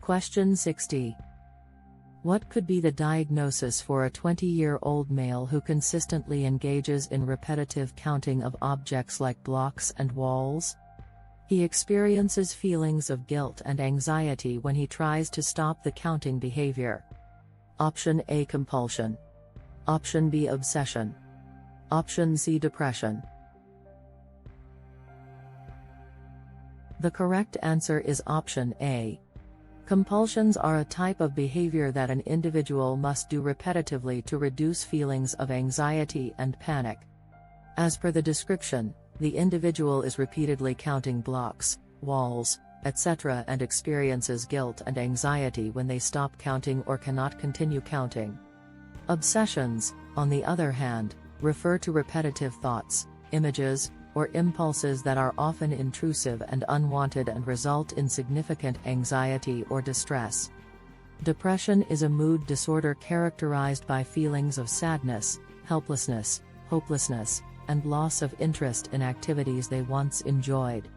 Question 60. What could be the diagnosis for a 20-year-old male who consistently engages in repetitive counting of objects like blocks and walls? He experiences feelings of guilt and anxiety when he tries to stop the counting behavior. Option A, compulsion. Option B, obsession. Option C, depression. The correct answer is option A. Compulsions are a type of behavior that an individual must do repetitively to reduce feelings of anxiety and panic. As per the description, the individual is repeatedly counting blocks, walls, etc. and experiences guilt and anxiety when they stop counting or cannot continue counting. Obsessions, on the other hand, refer to repetitive thoughts, images, or impulses that are often intrusive and unwanted and result in significant anxiety or distress. Depression is a mood disorder characterized by feelings of sadness, helplessness, hopelessness, and loss of interest in activities they once enjoyed.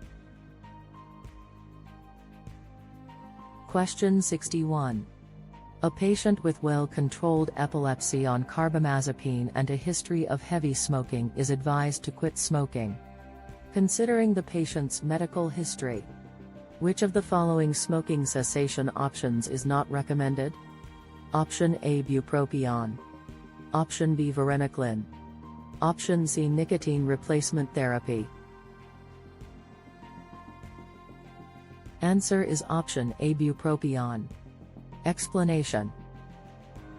Question 61. A patient with well-controlled epilepsy on carbamazepine and a history of heavy smoking is advised to quit smoking. Considering the patient's medical history, which of the following smoking cessation options is not recommended? Option A, bupropion. Option B, varenicline. Option C, nicotine replacement therapy. Answer is option A, bupropion. Explanation.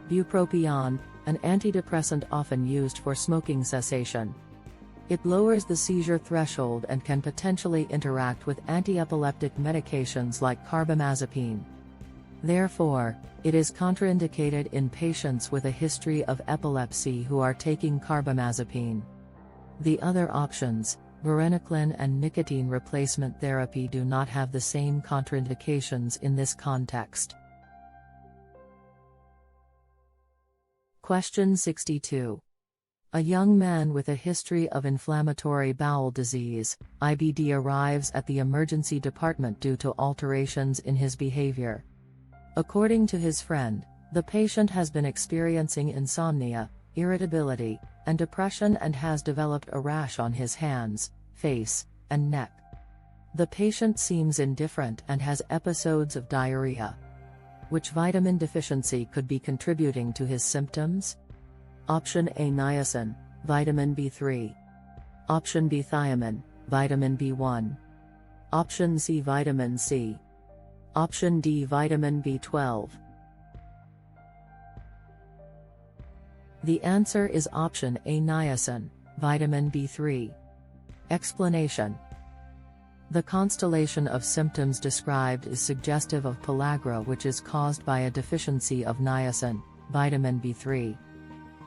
Bupropion, an antidepressant often used for smoking cessation. It lowers the seizure threshold and can potentially interact with antiepileptic medications like carbamazepine. Therefore, it is contraindicated in patients with a history of epilepsy who are taking carbamazepine. The other options, varenicline and nicotine replacement therapy, do not have the same contraindications in this context. Question 62. A young man with a history of inflammatory bowel disease, IBD, arrives at the emergency department due to alterations in his behavior. According to his friend, the patient has been experiencing insomnia, irritability, and depression and has developed a rash on his hands, face, and neck. The patient seems indifferent and has episodes of diarrhea. Which vitamin deficiency could be contributing to his symptoms? Option A, niacin, vitamin B3. Option B, thiamine, vitamin B1. Option C, vitamin C. Option D, vitamin B12. The answer is option A, niacin, vitamin B3. Explanation. The constellation of symptoms described is suggestive of pellagra, which is caused by a deficiency of niacin, vitamin B3.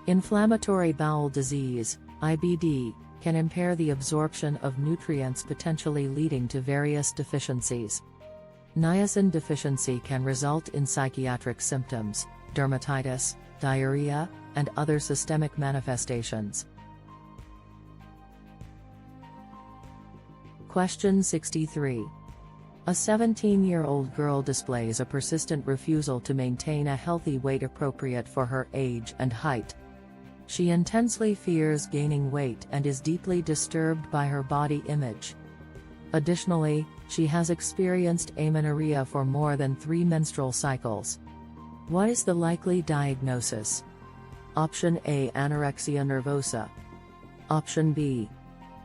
Inflammatory bowel disease, IBD, can impair the absorption of nutrients, potentially leading to various deficiencies. Niacin deficiency can result in psychiatric symptoms, dermatitis, diarrhea, and other systemic manifestations. Question 63. A 17-year-old girl displays a persistent refusal to maintain a healthy weight appropriate for her age and height. She intensely fears gaining weight and is deeply disturbed by her body image. Additionally, she has experienced amenorrhea for more than 3 menstrual cycles. What is the likely diagnosis? Option A, anorexia nervosa. Option B,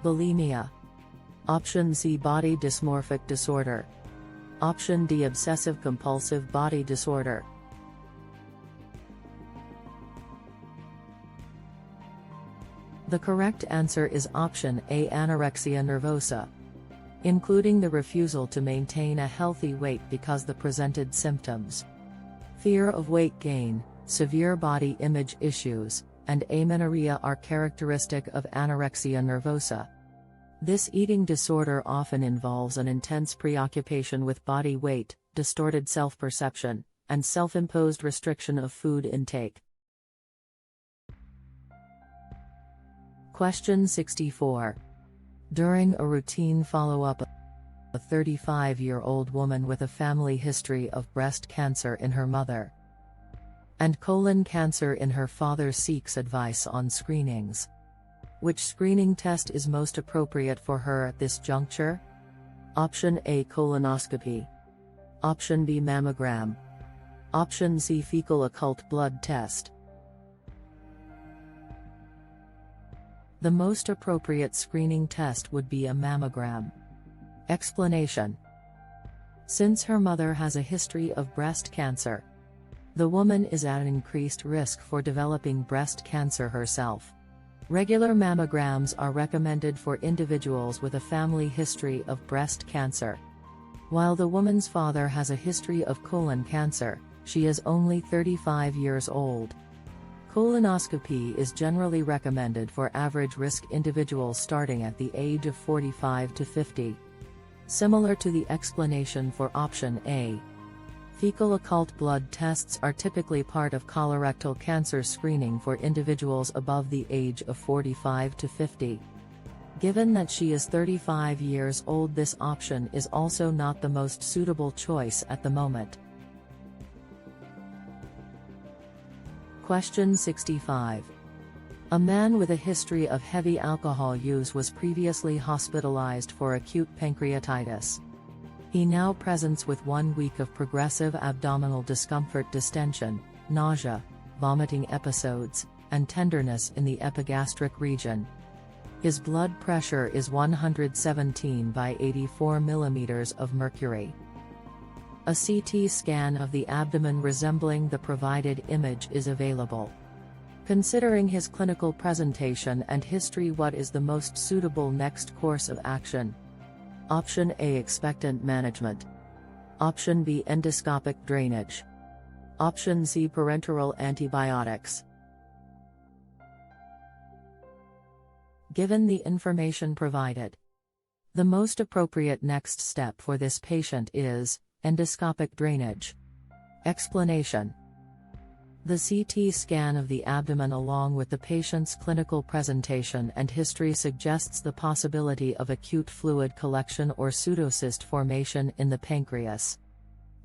bulimia. Option C, body dysmorphic disorder. Option D, obsessive-compulsive body disorder. The correct answer is option A, anorexia nervosa, including the refusal to maintain a healthy weight because the presented symptoms, fear of weight gain, severe body image issues, and amenorrhea are characteristic of anorexia nervosa. This eating disorder often involves an intense preoccupation with body weight, distorted self-perception, and self-imposed restriction of food intake. Question 64. During a routine follow-up, a 35-year-old woman with a family history of breast cancer in her mother and colon cancer in her father seeks advice on screenings. Which screening test is most appropriate for her at this juncture? Option A, colonoscopy. Option B, mammogram. Option C, fecal occult blood test. The most appropriate screening test would be a mammogram. Explanation: since her mother has a history of breast cancer, the woman is at increased risk for developing breast cancer herself. Regular mammograms are recommended for individuals with a family history of breast cancer. While the woman's father has a history of colon cancer, she is only 35 years old. Colonoscopy is generally recommended for average-risk individuals starting at the age of 45 to 50. Similar to the explanation for option A, fecal occult blood tests are typically part of colorectal cancer screening for individuals above the age of 45 to 50. Given that she is 35 years old, this option is also not the most suitable choice at the moment. Question 65. A man with a history of heavy alcohol use was previously hospitalized for acute pancreatitis. He now presents with 1 week of progressive abdominal discomfort, distension, nausea, vomiting episodes, and tenderness in the epigastric region. His blood pressure is 117 by 84 millimeters of mercury. A CT scan of the abdomen resembling the provided image is available. Considering his clinical presentation and history, what is the most suitable next course of action? Option A, expectant management. Option B, endoscopic drainage. Option C, parenteral antibiotics. Given the information provided, the most appropriate next step for this patient is endoscopic drainage. Explanation: the CT scan of the abdomen along with the patient's clinical presentation and history suggests the possibility of acute fluid collection or pseudocyst formation in the pancreas.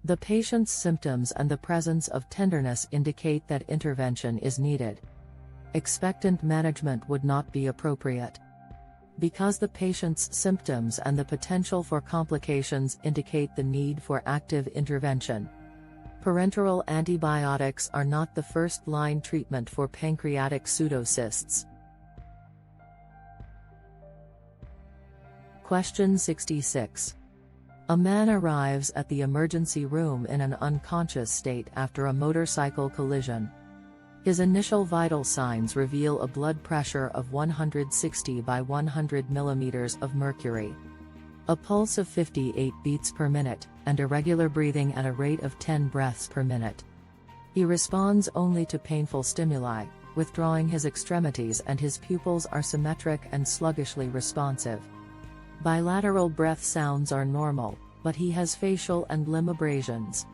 The patient's symptoms and the presence of tenderness indicate that intervention is needed. Expectant management would not be appropriate, because the patient's symptoms and the potential for complications indicate the need for active intervention. Parenteral antibiotics are not the first-line treatment for pancreatic pseudocysts. Question 66. A man arrives at the emergency room in an unconscious state after a motorcycle collision. His initial vital signs reveal a blood pressure of 160 by 100 millimeters of mercury, a pulse of 58 beats per minute, and irregular breathing at a rate of 10 breaths per minute. He responds only to painful stimuli, withdrawing his extremities, and his pupils are symmetric and sluggishly responsive. Bilateral breath sounds are normal, but he has facial and limb abrasions.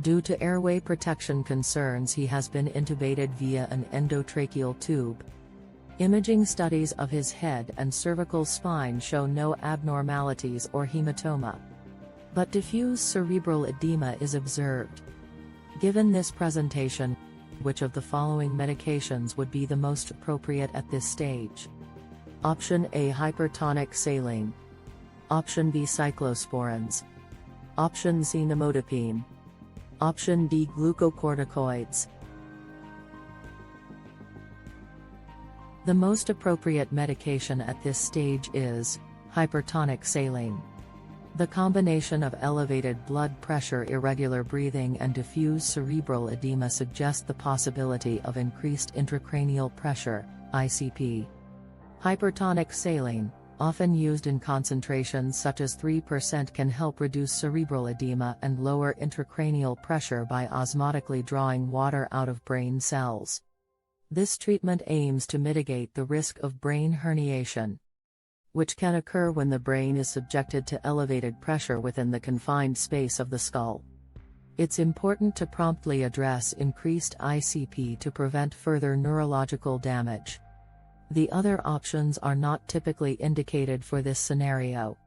Due to airway protection concerns, he has been intubated via an endotracheal tube. Imaging studies of his head and cervical spine show no abnormalities or hematoma, but diffuse cerebral edema is observed. Given this presentation, which of the following medications would be the most appropriate at this stage? Option A, hypertonic saline. Option B, cyclosporins. Option C, nimodipine. Option D, glucocorticoids. The most appropriate medication at this stage is hypertonic saline. The combination of elevated blood pressure, irregular breathing, and diffuse cerebral edema suggest the possibility of increased intracranial pressure, ICP. Hypertonic saline, often used in concentrations such as 3%, can help reduce cerebral edema and lower intracranial pressure by osmotically drawing water out of brain cells. This treatment aims to mitigate the risk of brain herniation, which can occur when the brain is subjected to elevated pressure within the confined space of the skull. It's important to promptly address increased ICP to prevent further neurological damage. The other options are not typically indicated for this scenario.